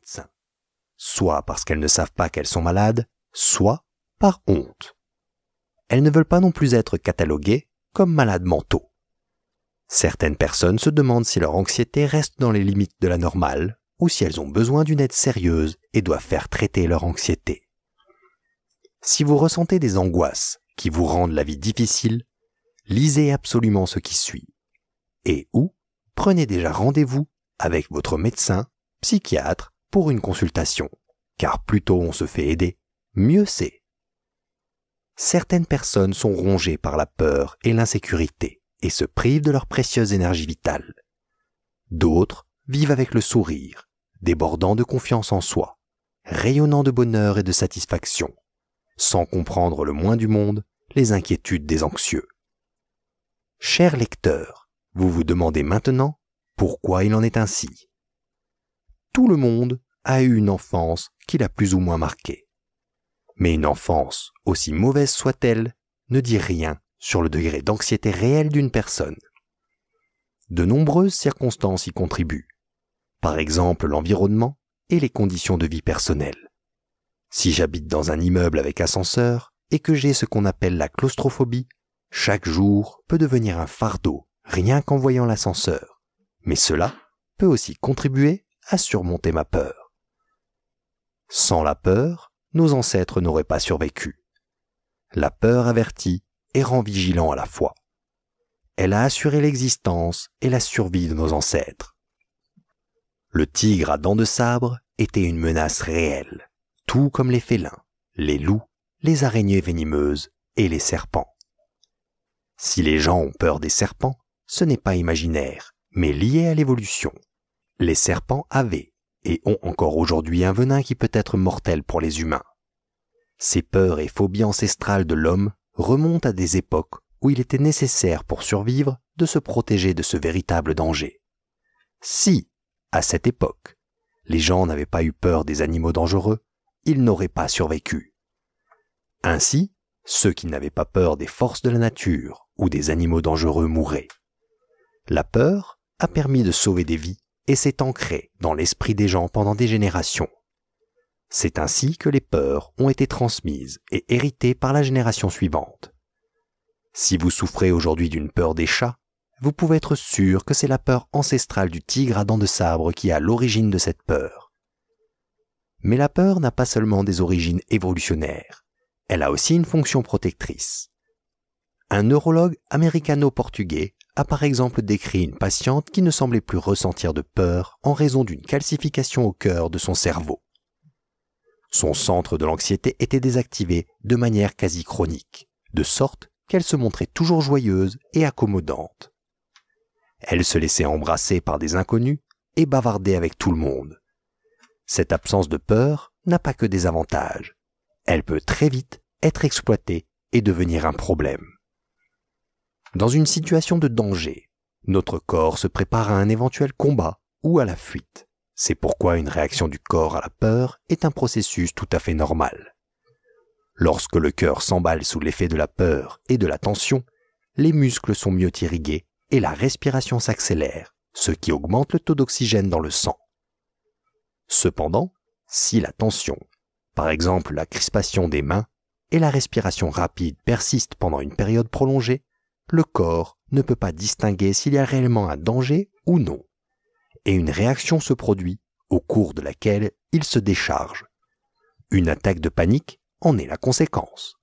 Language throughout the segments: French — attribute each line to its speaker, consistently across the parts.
Speaker 1: médecin, soit parce qu'elles ne savent pas qu'elles sont malades, soit par honte. Elles ne veulent pas non plus être cataloguées comme malades mentaux. Certaines personnes se demandent si leur anxiété reste dans les limites de la normale ou si elles ont besoin d'une aide sérieuse et doivent faire traiter leur anxiété. Si vous ressentez des angoisses qui vous rendent la vie difficile, lisez absolument ce qui suit. Et ou prenez déjà rendez-vous avec votre médecin, psychiatre pour une consultation, car plus tôt on se fait aider, mieux c'est. Certaines personnes sont rongées par la peur et l'insécurité et se privent de leur précieuse énergie vitale. D'autres vivent avec le sourire, débordant de confiance en soi, rayonnant de bonheur et de satisfaction, sans comprendre le moins du monde les inquiétudes des anxieux. Chers lecteurs, vous vous demandez maintenant pourquoi il en est ainsi. Tout le monde a eu une enfance qui l'a plus ou moins marquée. Mais une enfance, aussi mauvaise soit-elle, ne dit rien sur le degré d'anxiété réelle d'une personne. De nombreuses circonstances y contribuent. Par exemple, l'environnement et les conditions de vie personnelles. Si j'habite dans un immeuble avec ascenseur et que j'ai ce qu'on appelle la claustrophobie, chaque jour peut devenir un fardeau rien qu'en voyant l'ascenseur. Mais cela peut aussi contribuer à surmonter ma peur. Sans la peur, nos ancêtres n'auraient pas survécu. La peur avertit et rend vigilant à la fois. Elle a assuré l'existence et la survie de nos ancêtres. Le tigre à dents de sabre était une menace réelle, tout comme les félins, les loups, les araignées venimeuses et les serpents. Si les gens ont peur des serpents, ce n'est pas imaginaire, mais lié à l'évolution. Les serpents avaient et ont encore aujourd'hui un venin qui peut être mortel pour les humains. Ces peurs et phobies ancestrales de l'homme remontent à des époques où il était nécessaire pour survivre de se protéger de ce véritable danger. Si, à cette époque, les gens n'avaient pas eu peur des animaux dangereux, ils n'auraient pas survécu. Ainsi, ceux qui n'avaient pas peur des forces de la nature ou des animaux dangereux mouraient. La peur a permis de sauver des vies et s'est ancrée dans l'esprit des gens pendant des générations. C'est ainsi que les peurs ont été transmises et héritées par la génération suivante. Si vous souffrez aujourd'hui d'une peur des chats, vous pouvez être sûr que c'est la peur ancestrale du tigre à dents de sabre qui est à l'origine de cette peur. Mais la peur n'a pas seulement des origines évolutionnaires, elle a aussi une fonction protectrice. Un neurologue américano-portugais a par exemple décrit une patiente qui ne semblait plus ressentir de peur en raison d'une calcification au cœur de son cerveau. Son centre de l'anxiété était désactivé de manière quasi chronique, de sorte qu'elle se montrait toujours joyeuse et accommodante. Elle se laissait embrasser par des inconnus et bavardait avec tout le monde. Cette absence de peur n'a pas que des avantages. Elle peut très vite être exploitée et devenir un problème. Dans une situation de danger, notre corps se prépare à un éventuel combat ou à la fuite. C'est pourquoi une réaction du corps à la peur est un processus tout à fait normal. Lorsque le cœur s'emballe sous l'effet de la peur et de la tension, les muscles sont mieux irrigués et la respiration s'accélère, ce qui augmente le taux d'oxygène dans le sang. Cependant, si la tension, par exemple la crispation des mains, et la respiration rapide persistent pendant une période prolongée, le corps ne peut pas distinguer s'il y a réellement un danger ou non. Et une réaction se produit au cours de laquelle il se décharge. Une attaque de panique en est la conséquence.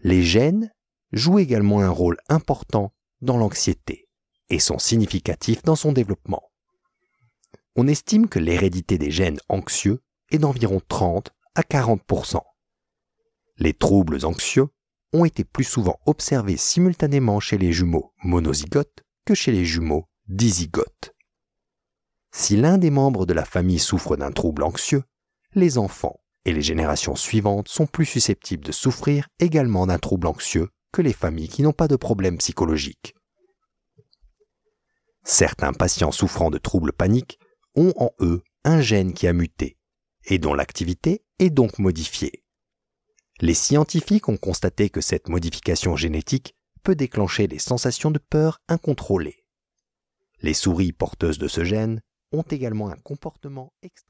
Speaker 1: Les gènes jouent également un rôle important dans l'anxiété et sont significatifs dans son développement. On estime que l'hérédité des gènes anxieux est d'environ 30 à 40%. Les troubles anxieux ont été plus souvent observés simultanément chez les jumeaux monozygotes que chez les jumeaux dizygotes. Si l'un des membres de la famille souffre d'un trouble anxieux, les enfants et les générations suivantes sont plus susceptibles de souffrir également d'un trouble anxieux que les familles qui n'ont pas de problème psychologique. Certains patients souffrant de troubles paniques ont en eux un gène qui a muté et dont l'activité est donc modifiée. Les scientifiques ont constaté que cette modification génétique peut déclencher des sensations de peur incontrôlées. Les souris porteuses de ce gène ont également un comportement extrêmement